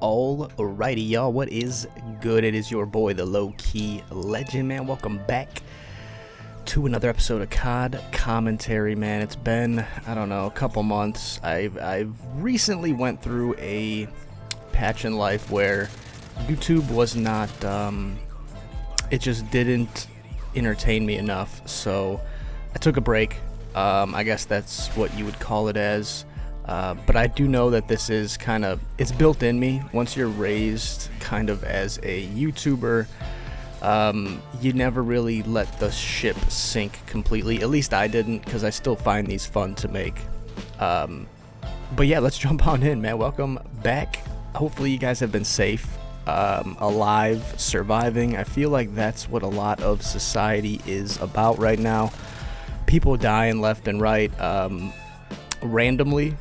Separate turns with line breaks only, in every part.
Alrighty, y'all, what is good? It is your boy, the LowkeyLegend, man. Welcome back to another episode of COD commentary, man. It's been, I don't know, a couple months. I've recently went through a patch in life where YouTube was not, it just didn't entertain me enough, so I took a break. I guess that's what you would call it as. But I do know that this is kind of, it's built in me. Once you're raised kind of as a YouTuber, you never really let the ship sink completely. At least I didn't, because I still find these fun to make. But yeah, let's jump on in, man. Welcome back. Hopefully you guys have been safe, alive, surviving. I feel like that's what a lot of society is about right now. People dying left and right, randomly.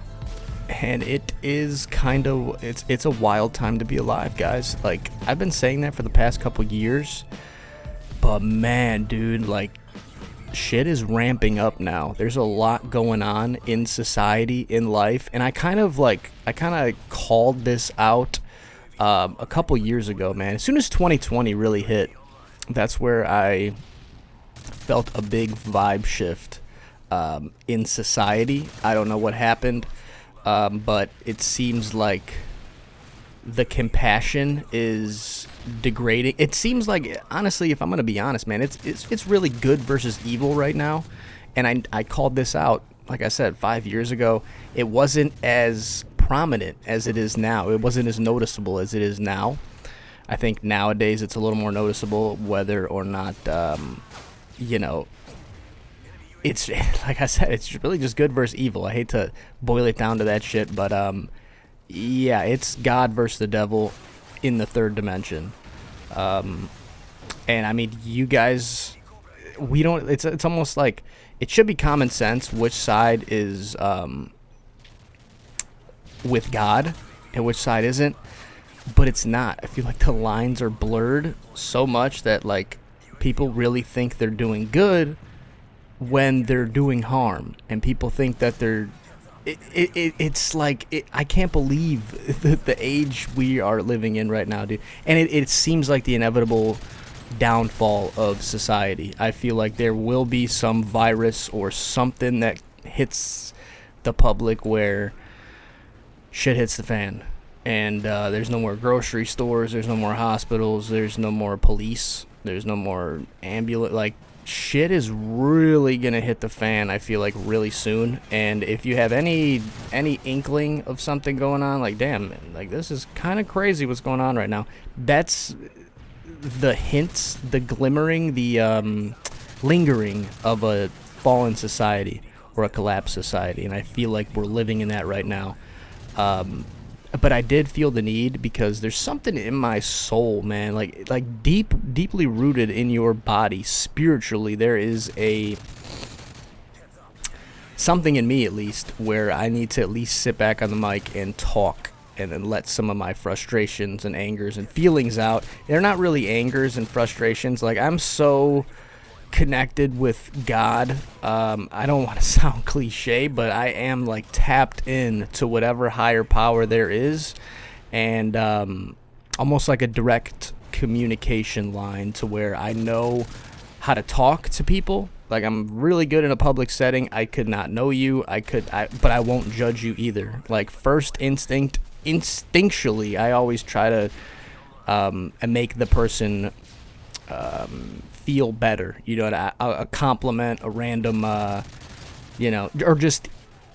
And it is kind of, it's a wild time to be alive, guys. Like, I've been saying that for the past couple years, but man, dude, like, shit is ramping up now. There's a lot going on in society, in life, and I kind of called this out a couple years ago, man. As soon as 2020 really hit, that's where I felt a big vibe shift in society. I don't know what happened. But it seems like the compassion is degrading. It seems like, honestly, if I'm going to be honest, man, it's really good versus evil right now. And I called this out, like I said, 5 years ago. It wasn't as prominent as it is now. It wasn't as noticeable as it is now. I think nowadays it's a little more noticeable whether or not, it's, like I said, it's really just good versus evil. I hate to boil it down to that shit, but yeah, it's God versus the devil in the third dimension. And I mean, you guys, we don't, it's almost like it should be common sense which side is with God and which side isn't, but it's not. I feel like the lines are blurred so much that, like, people really think they're doing good when they're doing harm, and people think that they're it's like, I can't believe the age we are living in right now, dude. And it seems like the inevitable downfall of society. I feel like there will be some virus or something that hits the public where shit hits the fan, and there's no more grocery stores, there's no more hospitals, there's no more police, there's no more ambulance. Like, shit is really gonna hit the fan, I feel like, really soon. And if you have any inkling of something going on, like, damn, like, this is kind of crazy what's going on right now, that's the hints, the glimmering, the lingering of a fallen society or a collapsed society. And I feel like we're living in that right now. But I did feel the need, because there's something in my soul, man, like deeply rooted in your body spiritually. There is something in me, at least, where I need to at least sit back on the mic and talk, and then let some of my frustrations and angers and feelings out. They're not really angers and frustrations. Like, I'm so connected with God. I don't want to sound cliche, but I am, like, tapped in to whatever higher power there is, and almost like a direct communication line, to where I know how to talk to people. Like, I'm really good in a public setting. I could not know you, but I won't judge you either. Like, first instinctually, I always try to make the person feel better, a compliment, a random, or just,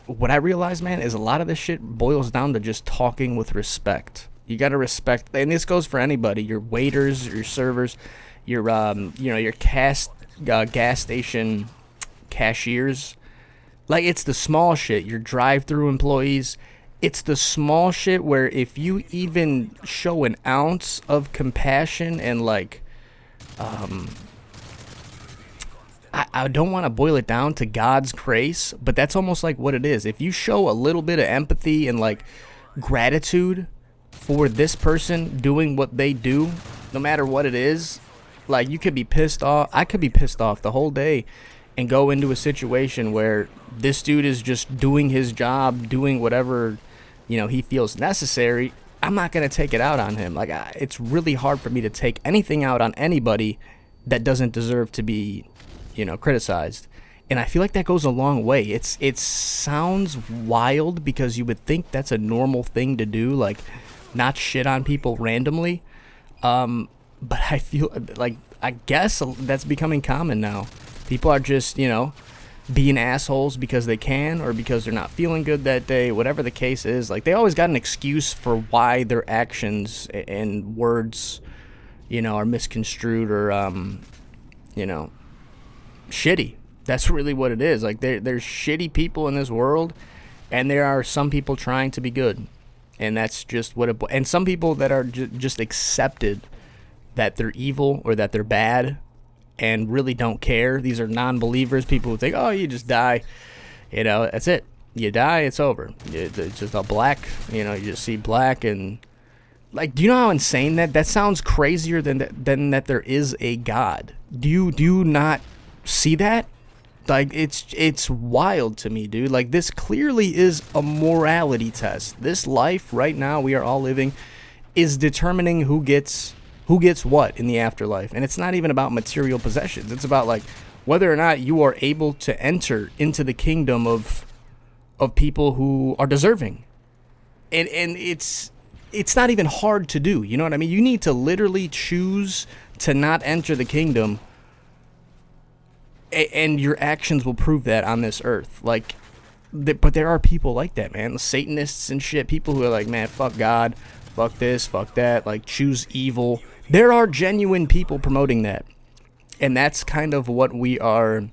what I realize, man, is a lot of this shit boils down to just talking with respect. You got to respect, and this goes for anybody, your waiters, your servers, your, your gas station cashiers. Like, it's the small shit, your drive-through employees. It's the small shit where if you even show an ounce of compassion and, like, I don't want to boil it down to God's grace, but that's almost like what it is. If you show a little bit of empathy and, like, gratitude for this person doing what they do, no matter what it is, like, you could be pissed off. I could be pissed off the whole day and go into a situation where this dude is just doing his job, doing whatever, he feels necessary, I'm not going to take it out on him. Like, it's really hard for me to take anything out on anybody that doesn't deserve to be, criticized. And I feel like that goes a long way. It sounds wild because you would think that's a normal thing to do, like not shit on people randomly. But I feel like, I guess that's becoming common now. People are just, being assholes because they can, or because they're not feeling good that day, whatever the case is. Like, they always got an excuse for why their actions and words, are misconstrued or, shitty. That's really what it is. Like, there's shitty people in this world, and there are some people trying to be good, and that's just what it. And some people that are just accepted that they're evil or that they're bad, and really don't care. These are non-believers. People who think, oh, you just die, that's it. You die, it's over. It's just a black. You just see black, and like, do you know how insane that sounds? Crazier than that there is a God. Do you not see that? Like, it's wild to me, dude. Like, this clearly is a morality test. This life right now we are all living is determining who gets what in the afterlife. And it's not even about material possessions. It's about, like, whether or not you are able to enter into the kingdom of people who are deserving. And it's not even hard to do. You know what I mean? You need to literally choose to not enter the kingdom, and your actions will prove that on this earth. Like, but there are people like that, man. Satanists and shit. People who are like, man, fuck God, fuck this, fuck that. Like, choose evil. There are genuine people promoting that, and that's kind of what we are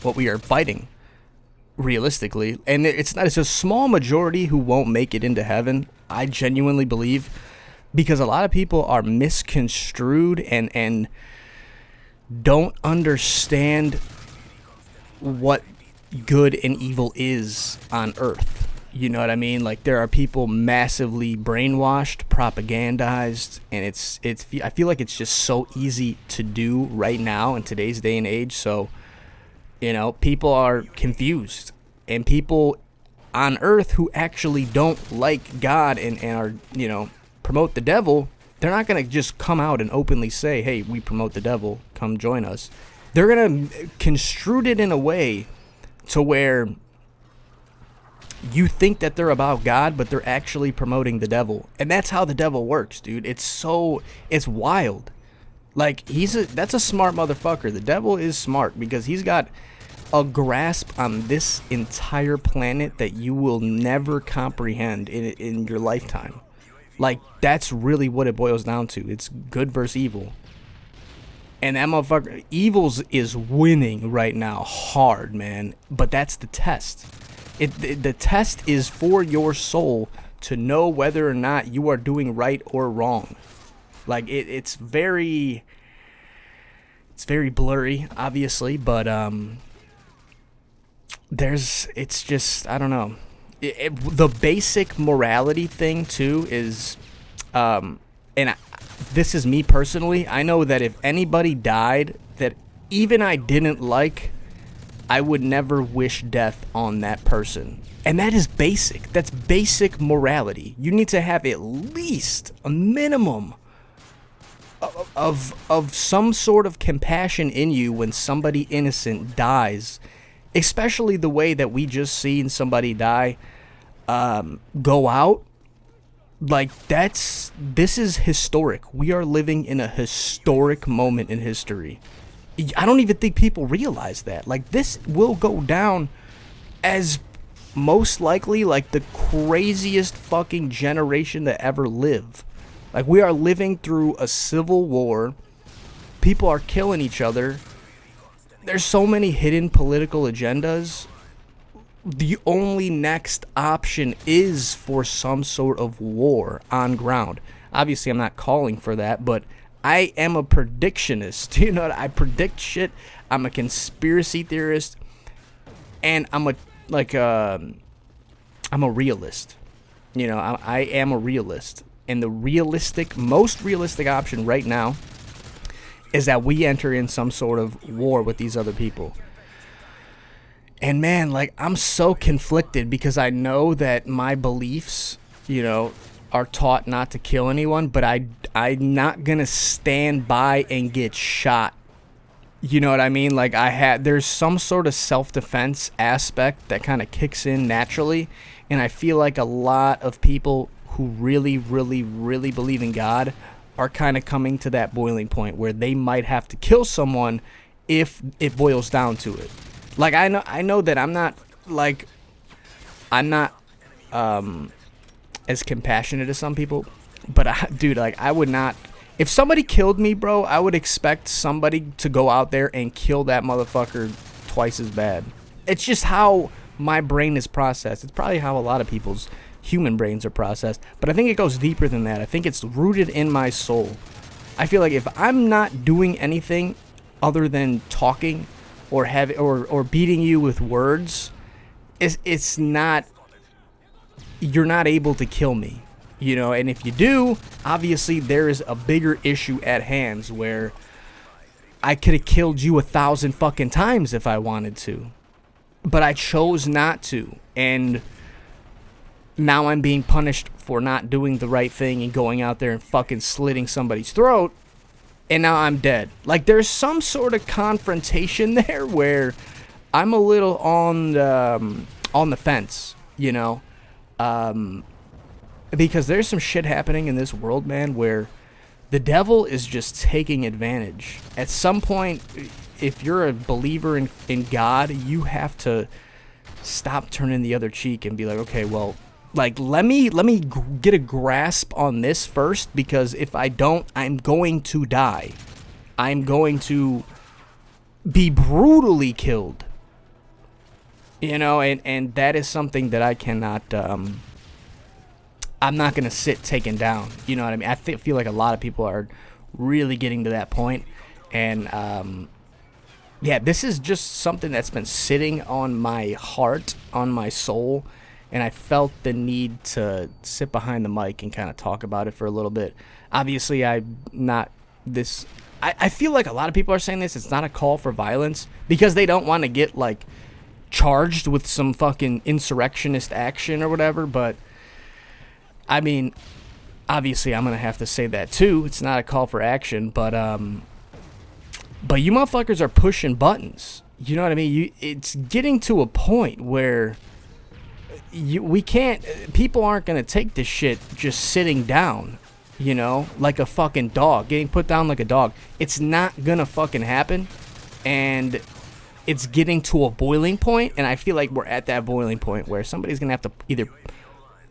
fighting, realistically. And it's a small majority who won't make it into heaven. I genuinely believe, because a lot of people are misconstrued and don't understand what good and evil is on earth. You know what I mean? Like, there are people massively brainwashed, propagandized, and I feel like it's just so easy to do right now in today's day and age. So, people are confused, and people on earth who actually don't like God and are, promote the devil, they're not going to just come out and openly say, hey, we promote the devil, come join us. They're going to construe it in a way to where you think that they're about God, but they're actually promoting the devil. And that's how the devil works, dude. It's wild. Like, that's a smart motherfucker. The devil is smart because he's got a grasp on this entire planet that you will never comprehend in your lifetime. Like, that's really what it boils down to. It's good versus evil. And that motherfucker, evils is winning right now hard, man. But that's the test. The test is for your soul to know whether or not you are doing right or wrong. Like, it's very blurry, obviously, but it's just, I don't know. The basic morality thing too is, this is me personally. I know that if anybody died that even I didn't like, I would never wish death on that person. And that is basic. That's basic morality. You need to have at least a minimum of some sort of compassion in you when somebody innocent dies, especially the way that we just seen somebody die, go out. Like, this is historic. We are living in a historic moment in history. I don't even think people realize that. Like, this will go down as most likely like the craziest fucking generation to ever live. Like, we are living through a civil war. People are killing each other. There's so many hidden political agendas. The only next option is for some sort of war on ground. Obviously, I'm not calling for that, but I am a predictionist. You know what? I predict shit. I'm a conspiracy theorist, and I'm a realist. I am a realist, and the most realistic option right now is that we enter in some sort of war with these other people. And man, like, I'm so conflicted because I know that my beliefs, are taught not to kill anyone, but I'm not gonna stand by and get shot. You know what I mean? Like, there's some sort of self-defense aspect that kind of kicks in naturally, and I feel like a lot of people who really, really, really believe in God are kind of coming to that boiling point where they might have to kill someone if it boils down to it. Like, I know that I'm not as compassionate as some people, but dude, like, I would not. If somebody killed me, bro, I would expect somebody to go out there and kill that motherfucker twice as bad. It's just how my brain is processed. It's probably how a lot of people's human brains are processed, but I think it goes deeper than that. I think it's rooted in my soul. I feel like if I'm not doing anything other than talking or beating you with words, it's not, you're not able to kill me. You know, and if you do, obviously there is a bigger issue at hand where I could have killed you 1,000 fucking times if I wanted to. But I chose not to. And now I'm being punished for not doing the right thing and going out there and fucking slitting somebody's throat. And now I'm dead. Like, there's some sort of confrontation there where I'm a little on the fence, you know. Because there's some shit happening in this world, man, where the devil is just taking advantage. At some point, if you're a believer in God, you have to stop turning the other cheek and be like, okay, well, like, let me get a grasp on this first, because if I don't, I'm going to die. I'm going to be brutally killed. You know, and that is something that I cannot, I'm not going to sit taken down. You know what I mean? I feel like a lot of people are really getting to that point. And, yeah, this is just something that's been sitting on my heart, on my soul. And I felt the need to sit behind the mic and kind of talk about it for a little bit. Obviously, I'm not this. I feel like a lot of people are saying this. It's not a call for violence because they don't want to get, like, charged with some fucking insurrectionist action or whatever. But I mean, obviously, I'm going to have to say that, too. It's not a call for action, but you motherfuckers are pushing buttons. You know what I mean? It's getting to a point where we can't, people aren't going to take this shit just sitting down, you know, like a fucking dog, getting put down like a dog. It's not going to fucking happen, and it's getting to a boiling point, and I feel like we're at that boiling point where somebody's going to have to either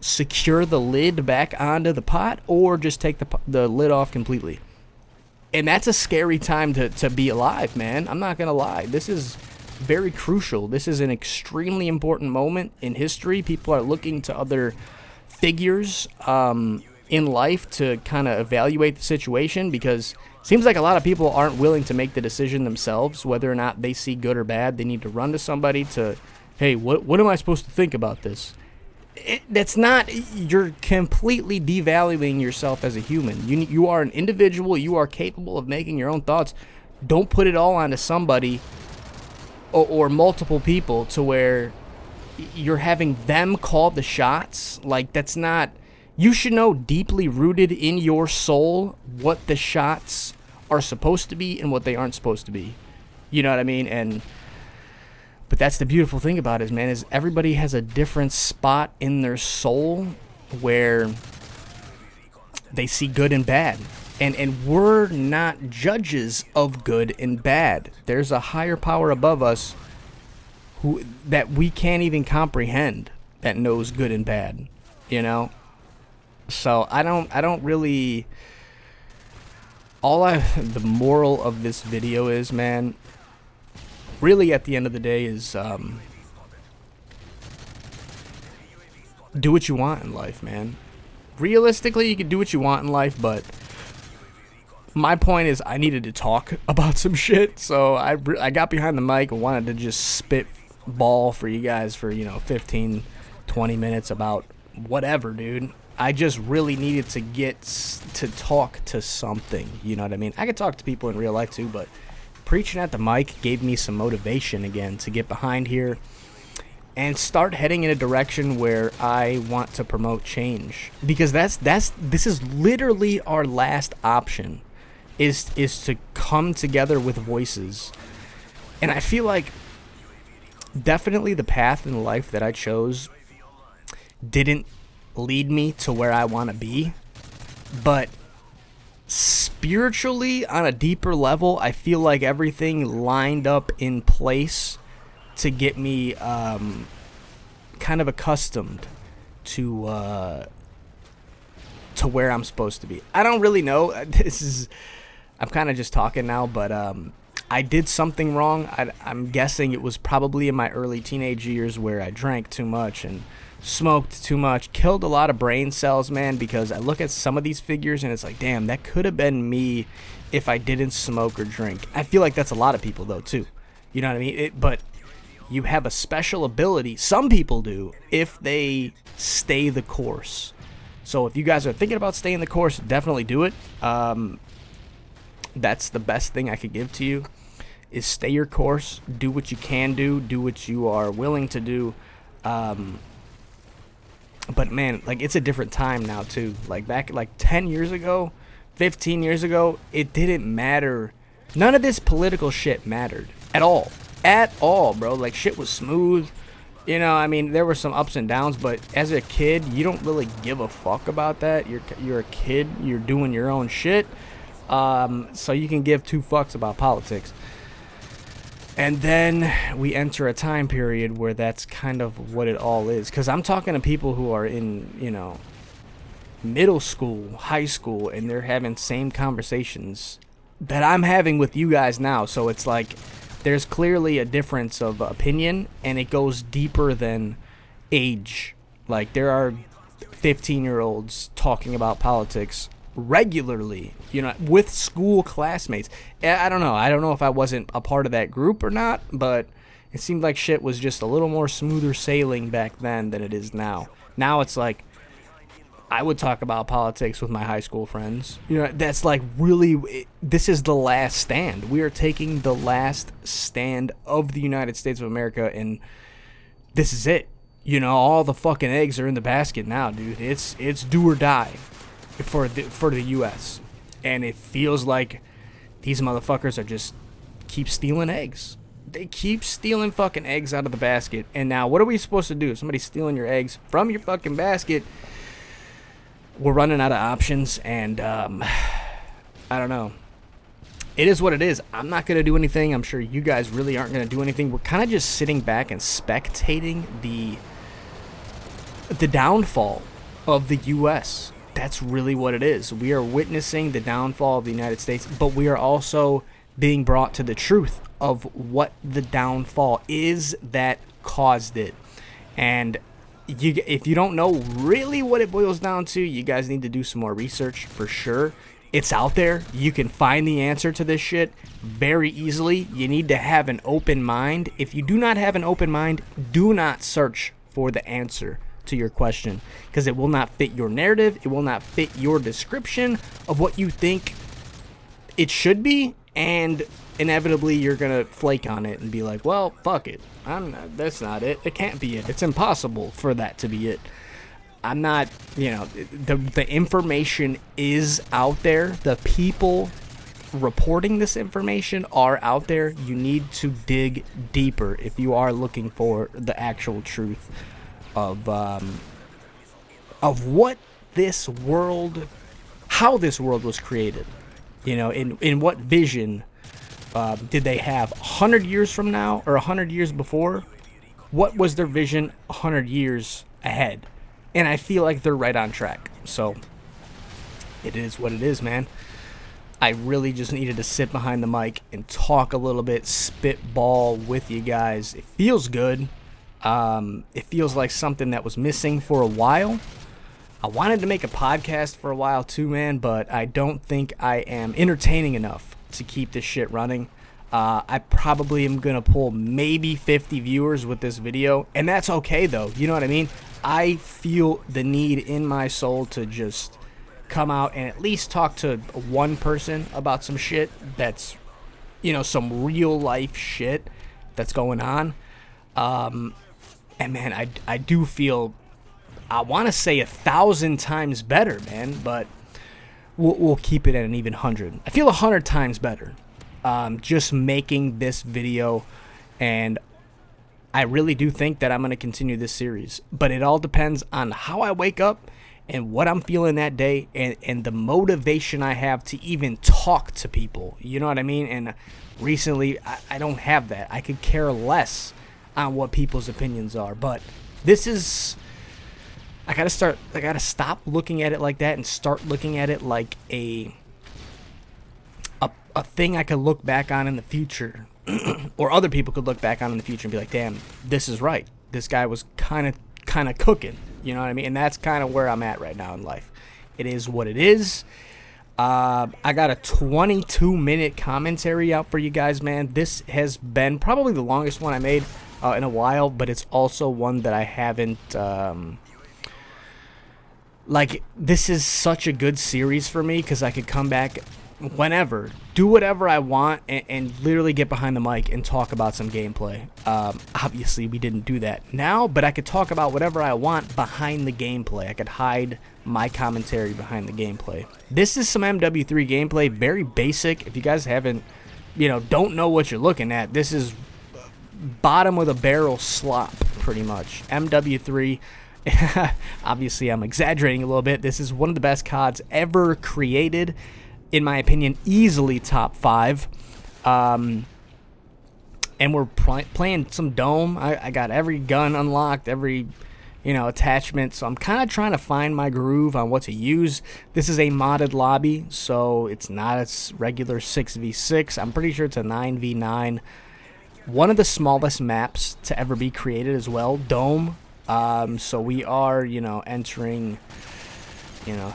secure the lid back onto the pot or just take the lid off completely. And that's a scary time to be alive, man. I'm not gonna lie. This is very crucial. This is an extremely important moment in history. People are looking to other figures in life to kind of evaluate the situation, because it seems like a lot of people aren't willing to make the decision themselves whether or not they see good or bad. They need to run to somebody to, hey, what am I supposed to think about this? That's not, you're completely devaluing yourself as a human. You are an individual. You are capable of making your own thoughts. Don't put it all onto somebody or multiple people to where you're having them call the shots. Like, that's not, you should know deeply rooted in your soul what the shots are supposed to be and what they aren't supposed to be. You know what I mean? But that's the beautiful thing about it, man, is everybody has a different spot in their soul where they see good and bad. And we're not judges of good and bad. There's a higher power above us that we can't even comprehend that knows good and bad, you know? So I don't really, the moral of this video is, man, really, at the end of the day, is do what you want in life, man. Realistically, you can do what you want in life, but my point is I needed to talk about some shit, so I got behind the mic and wanted to just spit ball for you guys for, 15, 20 minutes about whatever, dude. I just really needed to get to talk to something, you know what I mean? I could talk to people in real life, too, but preaching at the mic gave me some motivation again to get behind here and start heading in a direction where I want to promote change, because this is literally our last option, is to come together with voices. And I feel like definitely the path in life that I chose didn't lead me to where I want to be, but spiritually, on a deeper level, I feel like everything lined up in place to get me kind of accustomed to where I'm supposed to be. I don't really know. I'm kind of just talking now, but I did something wrong. I'm guessing it was probably in my early teenage years where I drank too much and smoked too much, killed a lot of brain cells, man, because I look at some of these figures and it's like, damn, that could have been me if I didn't smoke or drink. I feel like that's a lot of people, though, too. You know what I mean? But you have a special ability, some people do, if they stay the course. So if you guys are thinking about staying the course, definitely do it. That's the best thing I could give to you, is stay your course, do what you can do what you are willing to do. But man, like, it's a different time now too. Like back like 10 years ago, 15 years ago, it didn't matter. None of this political shit mattered at all. At all, bro. Like, shit was smooth. You know, I mean, there were some ups and downs, but as a kid, you don't really give a fuck about that. You're a kid, you're doing your own shit. So you can give two fucks about politics. And then we enter a time period where that's kind of what it all is. Because I'm talking to people who are in, you know, middle school, high school, and they're having same conversations that I'm having with you guys now. So it's like, there's clearly a difference of opinion, and it goes deeper than age. Like, there are 15-year-olds talking about politics regularly, you know, with school classmates. I don't know if I wasn't a part of that group or not, but it seemed like shit was just a little more smoother sailing back then than it is now. Now it's like, I would talk about politics with my high school friends. You know, that's like, really, this is the last stand. We are taking the last stand of the United States of America, and this is it. You know, all the fucking eggs are in the basket now, dude. It's do or die for the U.S. And it feels like these motherfuckers are just keep stealing eggs. They keep stealing fucking eggs out of the basket. And now, what are we supposed to do? If somebody's stealing your eggs from your fucking basket, we're running out of options. And I don't know. It is what it is. I'm not going to do anything. I'm sure you guys really aren't going to do anything. We're kind of just sitting back and spectating the downfall of the U.S. That's really what it is. We are witnessing the downfall of the United States, but we are also being brought to the truth of what the downfall is that caused it. And if you don't know really what it boils down to, you guys need to do some more research for sure. It's out there. You can find the answer to this shit very easily. You need to have an open mind. If you do not have an open mind, do not search for the answer to your question, because it will not fit your narrative. It will not fit your description of what you think it should be, and inevitably you're gonna flake on it and be like, well, fuck it, that's not it. It can't be it. It's impossible for that to be it. I'm not, you know, the information is out there. The people reporting this information are out there. You need to dig deeper if you are looking for the actual truth of what this world, how this world was created. You know, in what vision did they have 100 years from now or 100 years before? What was their vision 100 years ahead? And I feel like they're right on track. So it is what it is, man. I really just needed to sit behind the mic and talk a little bit, spitball with you guys. It feels good. It feels like something that was missing for a while. I wanted to make a podcast for a while too, man, but I don't think I am entertaining enough to keep this shit running. I probably am going to pull maybe 50 viewers with this video, and that's okay, though. You know what I mean? I feel the need in my soul to just come out and at least talk to one person about some shit that's, you know, some real life shit that's going on. And man, I do feel, I want to say 1,000 times better, man, but we'll keep it at an even 100. I feel 100 times better just making this video, and I really do think that I'm going to continue this series. But it all depends on how I wake up and what I'm feeling that day, and the motivation I have to even talk to people. You know what I mean? And recently, I don't have that. I could care less on what people's opinions are. But this is, I gotta stop looking at it like that and start looking at it like a thing I could look back on in the future, or other people could look back on in the future and be like, damn, this is right. This guy was kind of cooking. You know what I mean? And that's kind of where I'm at right now in life. It is what it is. I got a 22-minute commentary out for you guys, man. This has been probably the longest one I made in a while, but it's also one that I haven't... this is such a good series for me because I could come back whenever, do whatever I want, and literally get behind the mic and talk about some gameplay. Obviously, we didn't do that now, but I could talk about whatever I want behind the gameplay. I could hide my commentary behind the gameplay. This is some MW3 gameplay, very basic. If you guys haven't, don't know what you're looking at, this is bottom of the barrel slop, pretty much. MW3. Obviously, I'm exaggerating a little bit. This is one of the best CODs ever created. In my opinion, easily top 5. And we're playing some Dome. I got every gun unlocked, every attachment. So I'm kind of trying to find my groove on what to use. This is a modded lobby, so it's not a regular 6v6. I'm pretty sure it's a 9v9. One of the smallest maps to ever be created as well, Dome. So we are, entering...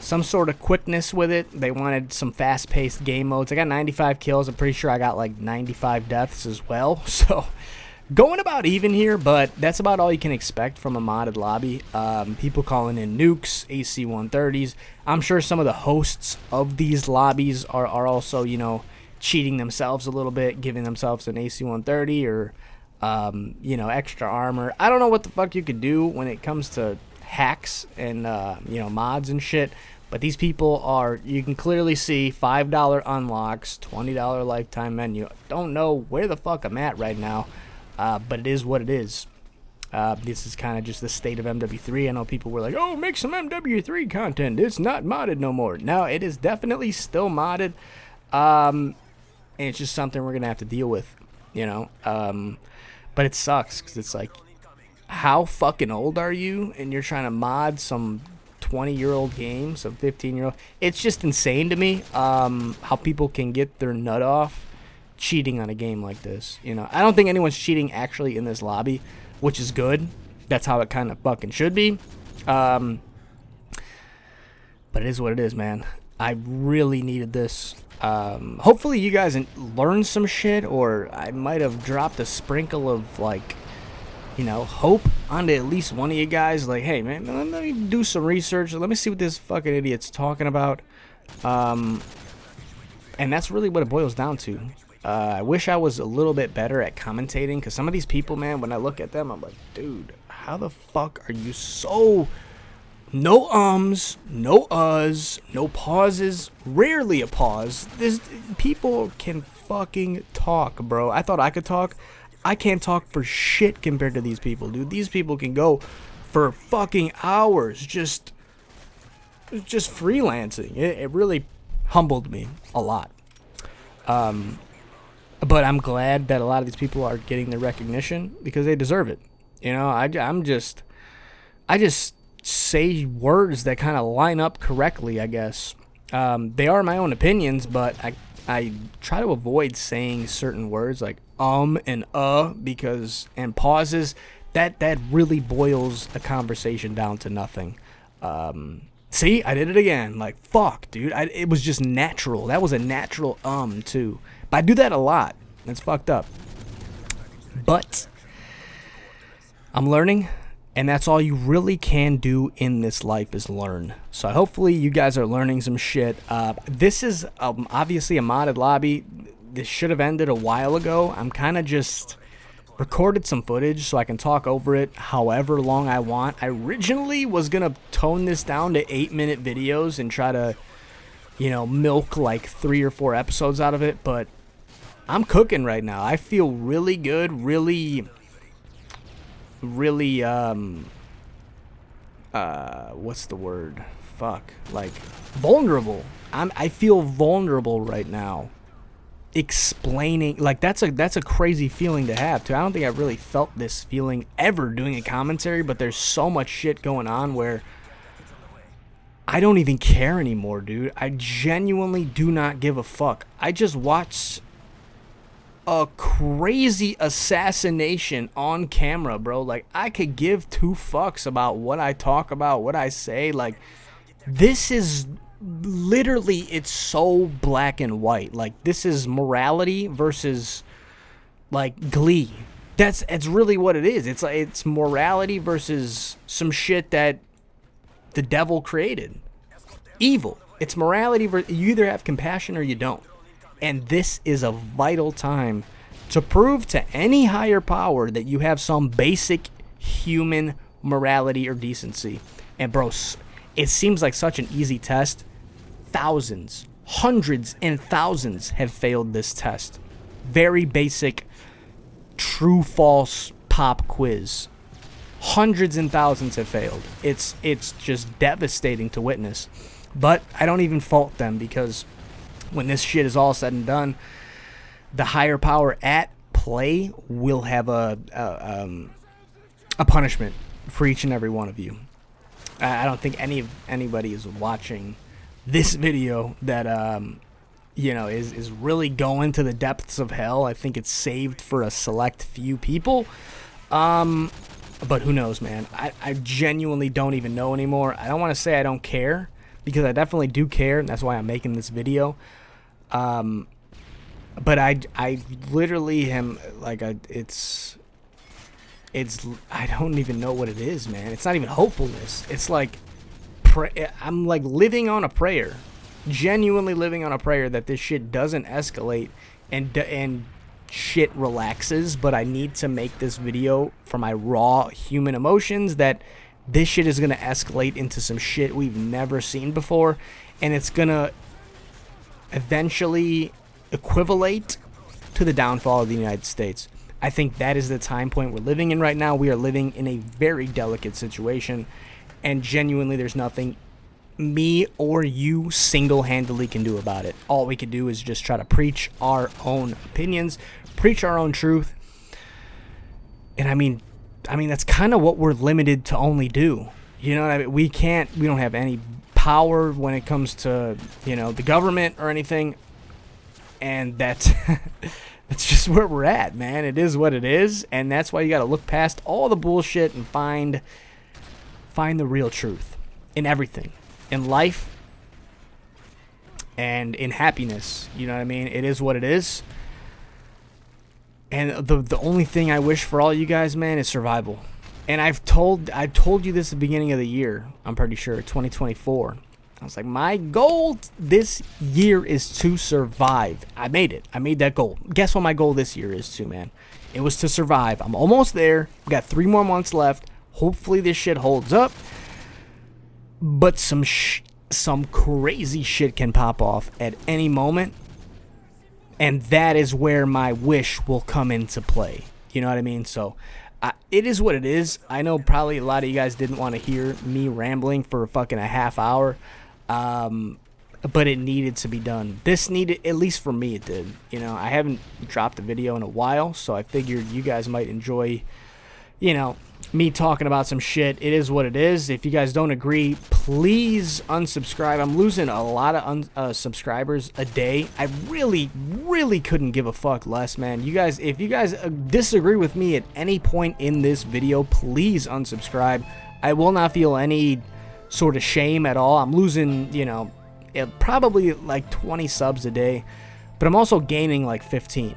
some sort of quickness with it. They wanted some fast-paced game modes. I got 95 kills. I'm pretty sure I got like 95 deaths as well. So going about even here, but that's about all you can expect from a modded lobby. People calling in nukes, AC-130s. I'm sure some of the hosts of these lobbies are also, cheating themselves a little bit, giving themselves an AC-130 or, extra armor. I don't know what the fuck you could do when it comes to hacks and mods and shit, but these people are, you can clearly see $5 unlocks, $20 lifetime menu. Don't know where the fuck I'm at right now, but it is what it is. This is kind of just the state of MW3. I know people were like, oh, make some MW3 content, it's not modded no more. No, it is definitely still modded, and it's just something we're gonna have to deal with, but it sucks because it's like, how fucking old are you and you're trying to mod some 20-year-old game, some 15-year-old? It's just insane to me how people can get their nut off cheating on a game like this. I don't think anyone's cheating actually in this lobby, which is good. That's how it kind of fucking should be. But it is what it is, man. I really needed this. Hopefully you guys learned some shit, or I might have dropped a sprinkle of hope onto at least one of you guys. Like, hey man, let me do some research, let me see what this fucking idiot's talking about. And that's really what it boils down to. I wish I was a little bit better at commentating, because some of these people, man, when I look at them, I'm like, dude, how the fuck are you so... No ums, no uhs, no pauses, rarely a pause. People can fucking talk, bro. I thought I could talk. I can't talk for shit compared to these people, dude. These people can go for fucking hours just freelancing. It really humbled me a lot. But I'm glad that a lot of these people are getting the recognition because they deserve it. I just say words that kind of line up correctly, I guess. They are my own opinions, but I try to avoid saying certain words like and because, and pauses, that really boils a conversation down to nothing. See, I did it again. Like, fuck, dude. It was just natural. That was a natural too. But I do that a lot. It's fucked up. But I'm learning, and that's all you really can do in this life is learn. So hopefully you guys are learning some shit. This is obviously a modded lobby. This should have ended a while ago. I'm kind of just recorded some footage so I can talk over it however long I want. I originally was going to tone this down to 8-minute videos and try to, milk like 3 or 4 episodes out of it, but I'm cooking right now. I feel really good, really, what's the word? Like vulnerable. I feel vulnerable right now. Explaining, like, that's a crazy feeling to have too. I don't think I've really felt this feeling ever doing a commentary, but there's so much shit going on where I don't even care anymore, dude. I genuinely do not give a fuck. I just watched a crazy assassination on camera, bro. Like, I could give 2 fucks about what I talk about, what I say. Like, this is literally, it's so black and white. Like, this is morality versus like Glee. It's really what it is. It's like, it's morality versus some shit that the devil created. Evil. It's morality versus, you either have compassion or you don't. And this is a vital time to prove to any higher power that you have some basic human morality or decency. And bro, it seems like such an easy test. Thousands, hundreds and thousands have failed this test. Very basic, true false pop quiz. Hundreds and thousands have failed. It's just devastating to witness. But I don't even fault them, because when this shit is all said and done, the higher power at play will have a punishment for each and every one of you. I don't think anybody is watching this video that is really going to the depths of hell. I think it's saved for a select few people. But who knows, man? I genuinely don't even know anymore. I don't want to say I don't care, because I definitely do care, and that's why I'm making this video. But I literally am like, it's I don't even know what it is, man. It's not even hopefulness. It's like I'm like living on a prayer, genuinely living on a prayer that this shit doesn't escalate and shit relaxes. But I need to make this video for my raw human emotions, that this shit is gonna escalate into some shit we've never seen before, and it's gonna eventually equivalate to the downfall of the United States. I think that is the time point we're living in right now. We are living in a very delicate situation, and genuinely there's nothing me or you single-handedly can do about it. All we can do is just try to preach our own opinions, preach our own truth. And I mean that's kind of what we're limited to only do. You know what I mean? We don't have any power when it comes to, the government or anything. And that's that's just where we're at, man. It is what it is, and that's why you got to look past all the bullshit and find the real truth in everything, in life and in happiness. You know what I mean? It is what it is. And the only thing I wish for all you guys, man, is survival. And I've told you this at the beginning of the year. I'm pretty sure 2024. I was like, my goal this year is to survive. I made it. I made that goal. Guess what my goal this year is too, man? It was to survive. I'm almost there. We got 3 more months left. Hopefully this shit holds up. But some crazy shit can pop off at any moment. And that is where my wish will come into play. You know what I mean? So it is what it is. I know probably a lot of you guys didn't want to hear me rambling for fucking a half hour. But it needed to be done. This needed, at least for me, it did. I haven't dropped a video in a while, so I figured you guys might enjoy, me talking about some shit. It is what it is. If you guys don't agree, please unsubscribe. I'm losing a lot of subscribers a day. I really, really couldn't give a fuck less, man. If you guys disagree with me at any point in this video, please unsubscribe. I will not feel any sort of shame at all. I'm losing, probably like 20 subs a day, but I'm also gaining like 15.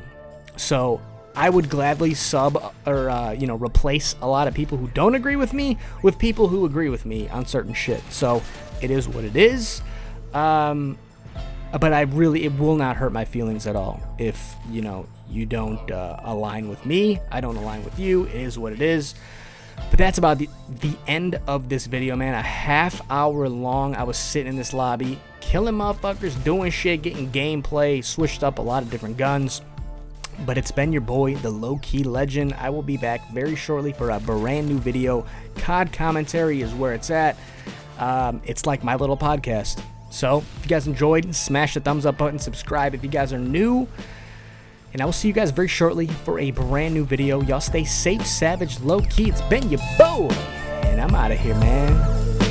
So I would gladly sub or, replace a lot of people who don't agree with me with people who agree with me on certain shit. So it is what it is. But it will not hurt my feelings at all if, you don't align with me. I don't align with you. It is what it is. But that's about the end of this video, man. A half hour long. I was sitting in this lobby, killing motherfuckers, doing shit, getting gameplay, switched up a lot of different guns. But it's been your boy, the Low-Key Legend. I will be back very shortly for a brand new video. COD commentary is where it's at. It's like my little podcast. So, if you guys enjoyed, smash the thumbs up button, subscribe if you guys are new. And I will see you guys very shortly for a brand new video. Y'all stay safe, savage, low-key. It's been your boy. And I'm out of here, man.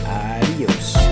Adios.